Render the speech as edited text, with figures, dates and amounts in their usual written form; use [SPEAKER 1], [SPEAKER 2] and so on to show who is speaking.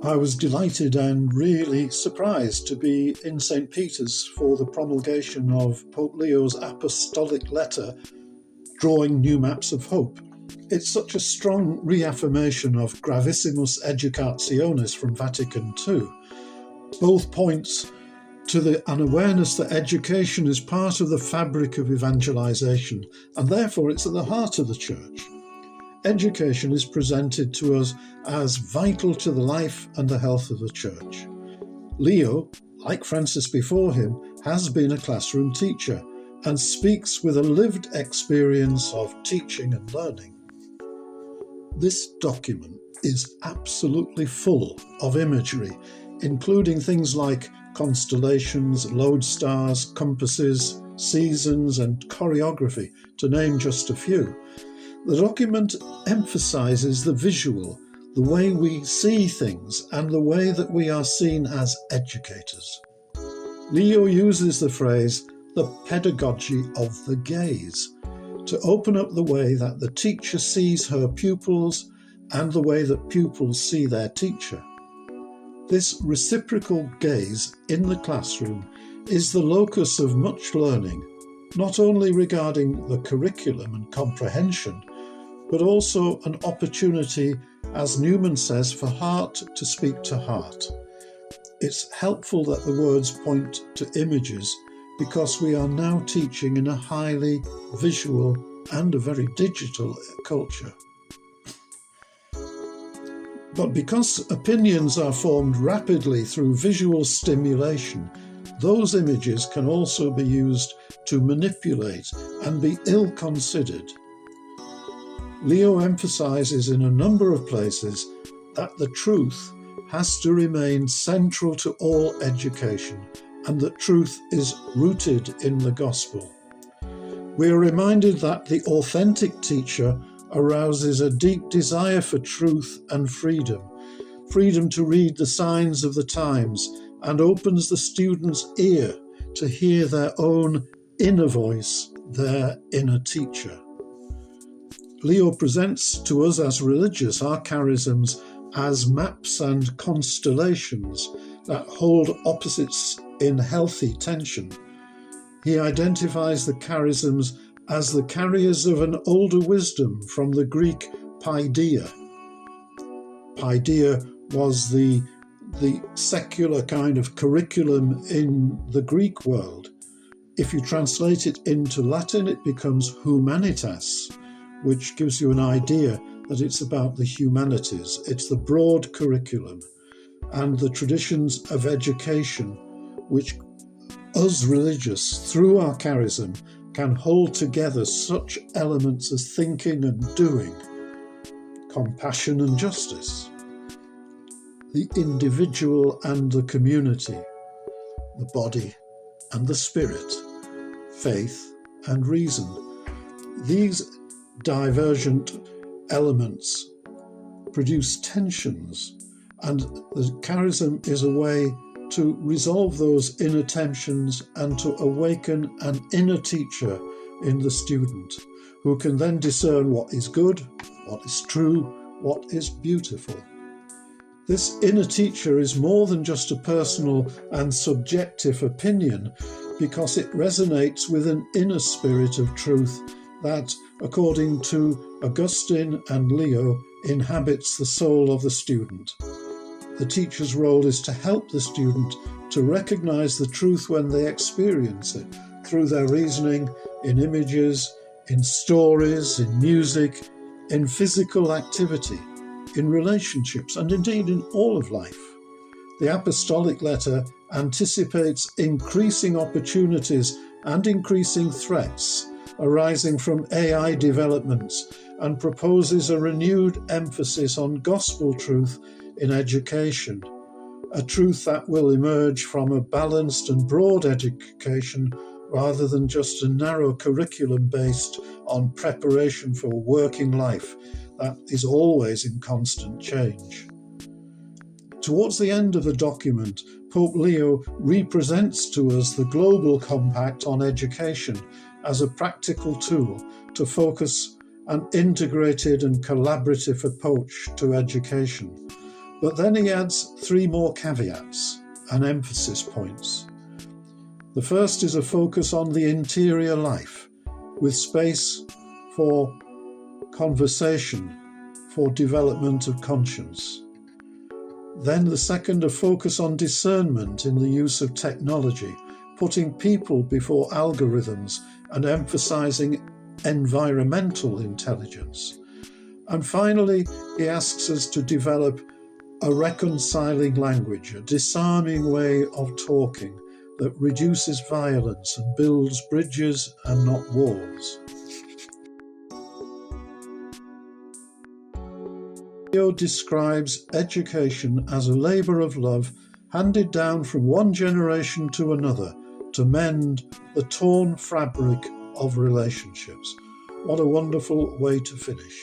[SPEAKER 1] I was delighted and really surprised to be in St. Peter's for the promulgation of Pope Leo's apostolic letter, Drawing New Maps of Hope. It's such a strong reaffirmation of Gravissimus Educationis from Vatican II. Both points to an awareness that education is part of the fabric of evangelization, and therefore it's at the heart of the Church. Education is presented to us as vital to the life and the health of the Church. Leo, like Francis before him, has been a classroom teacher and speaks with a lived experience of teaching and learning. This document is absolutely full of imagery, including things like constellations, lodestars, compasses, seasons, and choreography, to name just a few. The document emphasizes the visual, the way we see things, and the way that we are seen as educators. Leo uses the phrase, the pedagogy of the gaze, to open up the way that the teacher sees her pupils and the way that pupils see their teacher. This reciprocal gaze in the classroom is the locus of much learning, not only regarding the curriculum and comprehension, but also an opportunity, as Newman says, for heart to speak to heart. It's helpful that the words point to images because we are now teaching in a highly visual and a very digital culture. But because opinions are formed rapidly through visual stimulation, those images can also be used to manipulate and be ill-considered. Leo emphasizes in a number of places that the truth has to remain central to all education and that truth is rooted in the gospel. We are reminded that the authentic teacher arouses a deep desire for truth and freedom to read the signs of the times, and opens the student's ear to hear their own inner voice, their inner teacher. Leo presents to us as religious our charisms as maps and constellations that hold opposites in healthy tension. He identifies the charisms as the carriers of an older wisdom from the Greek paideia. Paideia was the secular kind of curriculum in the Greek world. If you translate it into Latin, it becomes humanitas, which gives you an idea that it's about the humanities. It's the broad curriculum and the traditions of education, which us religious, through our charism, can hold together such elements as thinking and doing, compassion and justice, the individual and the community, the body and the spirit, faith and reason. These divergent elements produce tensions, and the charism is a way to resolve those inner tensions and to awaken an inner teacher in the student, who can then discern what is good, what is true, what is beautiful. This inner teacher is more than just a personal and subjective opinion, because it resonates with an inner spirit of truth that, according to Augustine and Leo, inhabits the soul of the student. The teacher's role is to help the student to recognize the truth when they experience it, through their reasoning, in images, in stories, in music, in physical activity, in relationships, and indeed in all of life. The apostolic letter anticipates increasing opportunities and increasing threats arising from AI developments, and proposes a renewed emphasis on gospel truth in education, a truth that will emerge from a balanced and broad education rather than just a narrow curriculum based on preparation for working life that is always in constant change. Towards the end of the document, Pope Leo represents to us the global compact on education as a practical tool to focus an integrated and collaborative approach to education. But then he adds 3 more caveats and emphasis points. The first is a focus on the interior life, with space for conversation, for development of conscience. Then the second, a focus on discernment in the use of technology, putting people before algorithms and emphasizing environmental intelligence. And finally, he asks us to develop a reconciling language, a disarming way of talking that reduces violence and builds bridges and not walls. Theo describes education as a labour of love handed down from one generation to another to mend the torn fabric of relationships. What a wonderful way to finish.